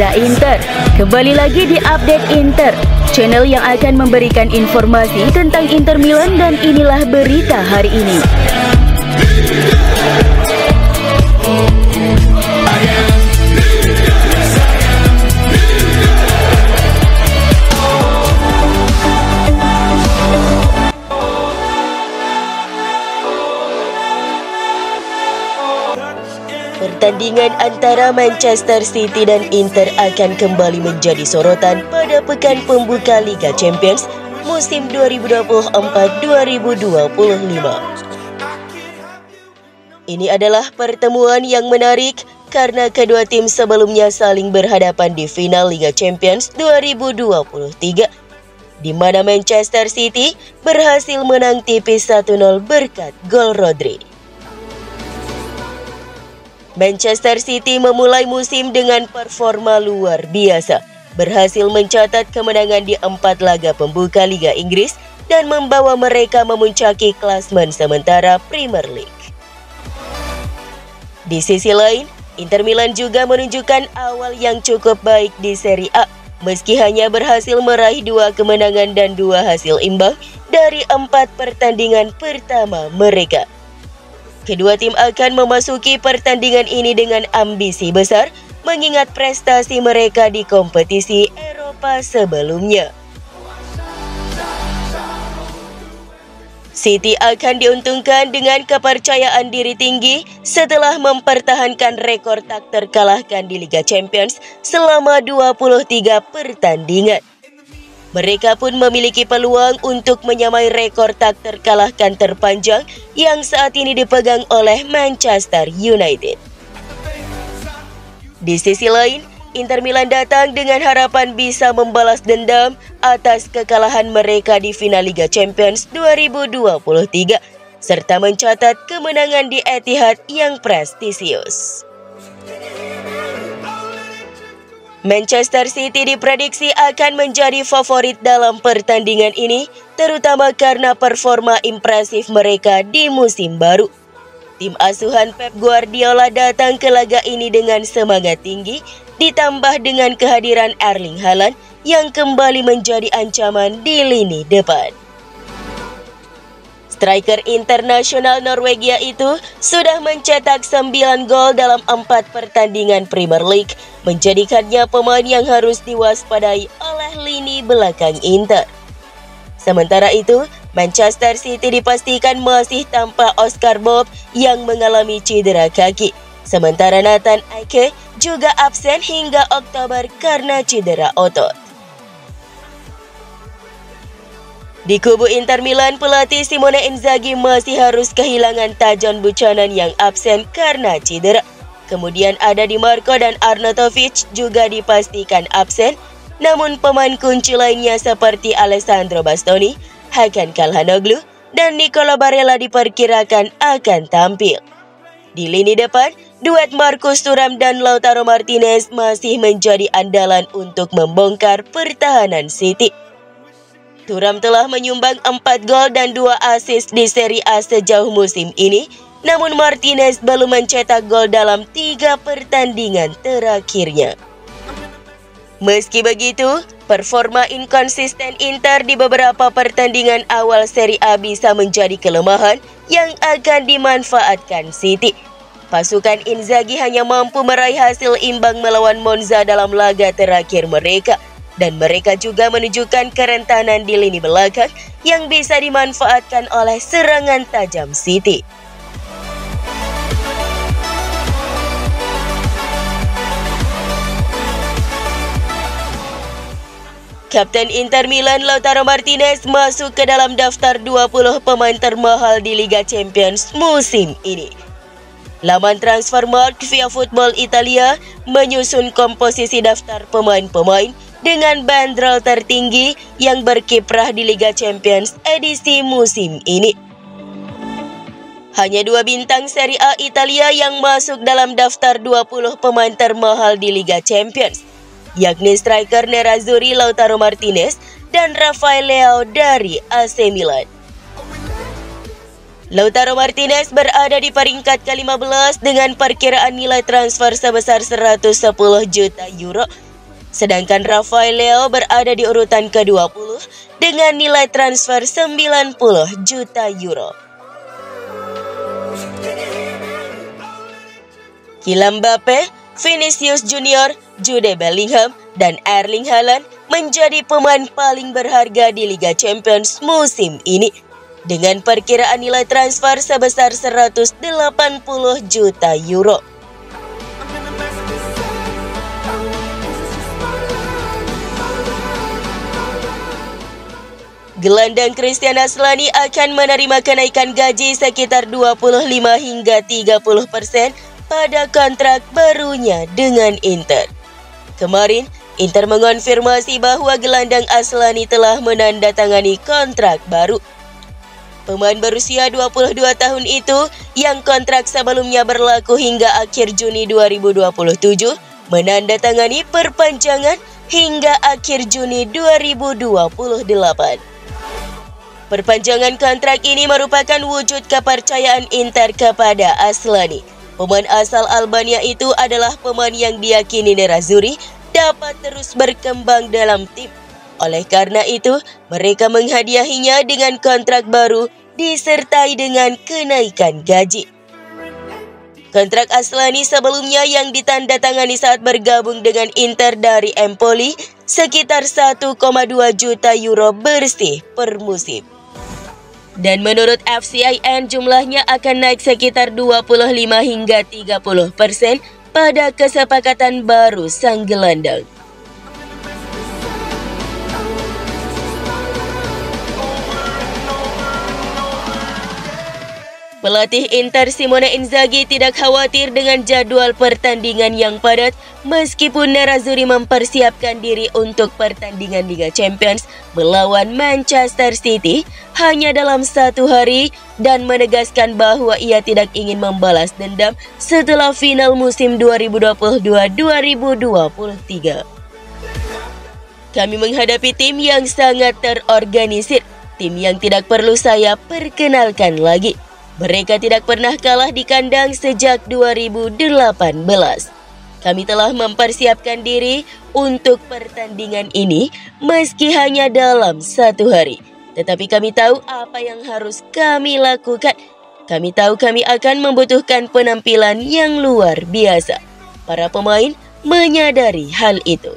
Liga Inter. Kembali lagi di Update Inter, channel yang akan memberikan informasi tentang Inter Milan, dan inilah berita hari ini. Pertandingan antara Manchester City dan Inter akan kembali menjadi sorotan pada pekan pembuka Liga Champions musim 2024-2025. Ini adalah pertemuan yang menarik karena kedua tim sebelumnya saling berhadapan di final Liga Champions 2023, di mana Manchester City berhasil menang tipis 1-0 berkat gol Rodri. Manchester City memulai musim dengan performa luar biasa, berhasil mencatat kemenangan di 4 laga pembuka Liga Inggris dan membawa mereka memuncaki klasmen sementara Premier League. Di sisi lain, Inter Milan juga menunjukkan awal yang cukup baik di Serie A, meski hanya berhasil meraih 2 kemenangan dan 2 hasil imbang dari 4 pertandingan pertama mereka. Kedua tim akan memasuki pertandingan ini dengan ambisi besar, mengingat prestasi mereka di kompetisi Eropa sebelumnya. City akan diuntungkan dengan kepercayaan diri tinggi setelah mempertahankan rekor tak terkalahkan di Liga Champions selama 23 pertandingan. Mereka pun memiliki peluang untuk menyamai rekor tak terkalahkan terpanjang yang saat ini dipegang oleh Manchester United. Di sisi lain, Inter Milan datang dengan harapan bisa membalas dendam atas kekalahan mereka di final Liga Champions 2023, serta mencatat kemenangan di Etihad yang prestisius. Manchester City diprediksi akan menjadi favorit dalam pertandingan ini, terutama karena performa impresif mereka di musim baru. Tim asuhan Pep Guardiola datang ke laga ini dengan semangat tinggi, ditambah dengan kehadiran Erling Haaland yang kembali menjadi ancaman di lini depan. Striker internasional Norwegia itu sudah mencetak 9 gol dalam 4 pertandingan Premier League, menjadikannya pemain yang harus diwaspadai oleh lini belakang Inter. Sementara itu, Manchester City dipastikan masih tanpa Oscar Bob yang mengalami cedera kaki. Sementara Nathan Ake juga absen hingga Oktober karena cedera otot. Di kubu Inter Milan, pelatih Simone Inzaghi masih harus kehilangan Tajon Buchanan yang absen karena cedera. Kemudian ada Di Marco dan Arnautovic juga dipastikan absen, namun pemain kunci lainnya seperti Alessandro Bastoni, Hakan Calhanoglu, dan Nicolo Barella diperkirakan akan tampil. Di lini depan, duet Marcus Thuram dan Lautaro Martinez masih menjadi andalan untuk membongkar pertahanan City. Thuram telah menyumbang 4 gol dan 2 assist di Serie A sejauh musim ini, namun Martinez belum mencetak gol dalam 3 pertandingan terakhirnya. Meski begitu, performa inkonsisten Inter di beberapa pertandingan awal Serie A bisa menjadi kelemahan yang akan dimanfaatkan City. Pasukan Inzaghi hanya mampu meraih hasil imbang melawan Monza dalam laga terakhir mereka, dan mereka juga menunjukkan kerentanan di lini belakang yang bisa dimanfaatkan oleh serangan tajam City. Kapten Inter Milan Lautaro Martinez masuk ke dalam daftar 20 pemain termahal di Liga Champions musim ini. Laman Transfermarkt via Football Italia menyusun komposisi daftar pemain-pemain dengan bandrol tertinggi yang berkiprah di Liga Champions edisi musim ini. Hanya 2 bintang Serie A Italia yang masuk dalam daftar 20 pemain termahal di Liga Champions, yakni striker Nerazzurri Lautaro Martinez dan Rafael Leao dari AC Milan. Lautaro Martinez berada di peringkat ke-15 dengan perkiraan nilai transfer sebesar 110 juta euro Sedangkan Rafael Leao berada di urutan ke-20 dengan nilai transfer 90 juta euro. Kylian Mbappe, Vinicius Junior, Jude Bellingham, dan Erling Haaland menjadi pemain paling berharga di Liga Champions musim ini dengan perkiraan nilai transfer sebesar 180 juta euro. Gelandang Christian Aslani akan menerima kenaikan gaji sekitar 25 hingga 30% pada kontrak barunya dengan Inter. Kemarin, Inter mengonfirmasi bahwa gelandang Aslani telah menandatangani kontrak baru. Pemain berusia 22 tahun itu yang kontrak sebelumnya berlaku hingga akhir Juni 2027 menandatangani perpanjangan hingga akhir Juni 2028. Perpanjangan kontrak ini merupakan wujud kepercayaan Inter kepada Aslani. Pemain asal Albania itu adalah pemain yang diyakini Nerazzurri dapat terus berkembang dalam tim. Oleh karena itu, mereka menghadiahinya dengan kontrak baru disertai dengan kenaikan gaji. Kontrak Aslani sebelumnya yang ditandatangani saat bergabung dengan Inter dari Empoli sekitar 1,2 juta euro bersih per musim. Dan menurut FCIN jumlahnya akan naik sekitar 25 hingga 30% pada kesepakatan baru sang gelandang. Pelatih Inter Simone Inzaghi tidak khawatir dengan jadwal pertandingan yang padat meskipun Nerazzurri mempersiapkan diri untuk pertandingan Liga Champions melawan Manchester City hanya dalam 1 hari dan menegaskan bahwa ia tidak ingin membalas dendam setelah final musim 2022-2023. Kami menghadapi tim yang sangat terorganisir, tim yang tidak perlu saya perkenalkan lagi. Mereka tidak pernah kalah di kandang sejak 2018. Kami telah mempersiapkan diri untuk pertandingan ini meski hanya dalam 1 hari. Tetapi kami tahu apa yang harus kami lakukan. Kami tahu kami akan membutuhkan penampilan yang luar biasa. Para pemain menyadari hal itu.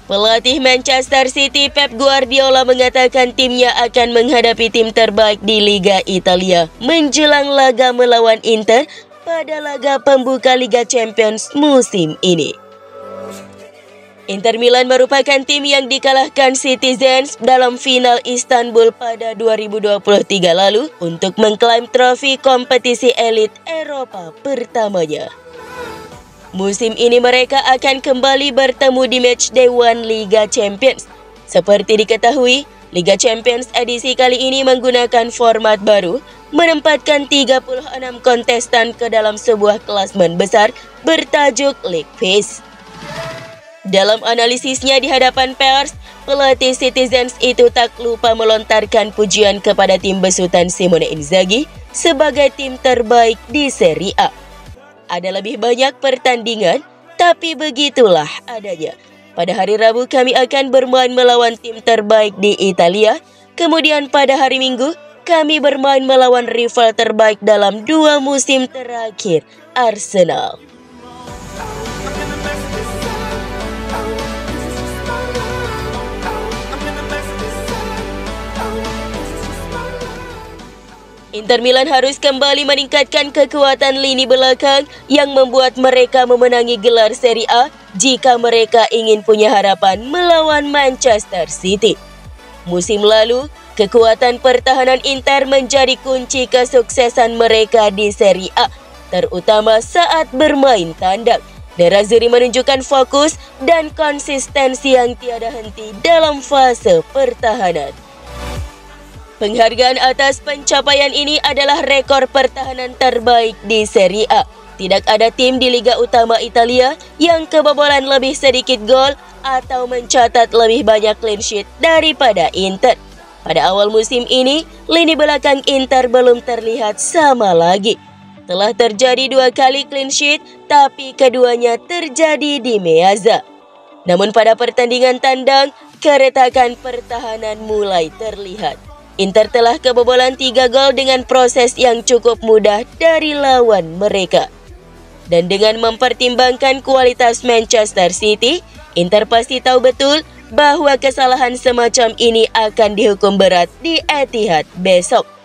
Pelatih Manchester City Pep Guardiola mengatakan timnya akan menghadapi tim terbaik di Liga Italia menjelang laga melawan Inter pada laga pembuka Liga Champions musim ini. Inter Milan merupakan tim yang dikalahkan Citizens dalam final Istanbul pada 2023 lalu untuk mengklaim trofi kompetisi elit Eropa pertamanya. Musim ini mereka akan kembali bertemu di Matchday 1 Liga Champions. Seperti diketahui, Liga Champions edisi kali ini menggunakan format baru, menempatkan 36 kontestan ke dalam sebuah klasmen besar bertajuk League Pace. Dalam analisisnya di hadapan pers, pelatih Citizens itu tak lupa melontarkan pujian kepada tim besutan Simone Inzaghi sebagai tim terbaik di Serie A. Ada lebih banyak pertandingan, tapi begitulah adanya. Pada hari Rabu kami akan bermain melawan tim terbaik di Italia. Kemudian pada hari Minggu, kami bermain melawan rival terbaik dalam 2 musim terakhir, Arsenal. Inter Milan harus kembali meningkatkan kekuatan lini belakang yang membuat mereka memenangi gelar Serie A jika mereka ingin punya harapan melawan Manchester City. Musim lalu, kekuatan pertahanan Inter menjadi kunci kesuksesan mereka di Serie A, terutama saat bermain tandang. Nerazzurri menunjukkan fokus dan konsistensi yang tiada henti dalam fase pertahanan. Penghargaan atas pencapaian ini adalah rekor pertahanan terbaik di Serie A. Tidak ada tim di Liga Utama Italia yang kebobolan lebih sedikit gol atau mencatat lebih banyak clean sheet daripada Inter. Pada awal musim ini, lini belakang Inter belum terlihat sama lagi. Telah terjadi 2 kali clean sheet, tapi keduanya terjadi di Meazza. Namun pada pertandingan tandang, keretakan pertahanan mulai terlihat. Inter telah kebobolan 3 gol dengan proses yang cukup mudah dari lawan mereka. Dan dengan mempertimbangkan kualitas Manchester City, Inter pasti tahu betul bahwa kesalahan semacam ini akan dihukum berat di Etihad besok.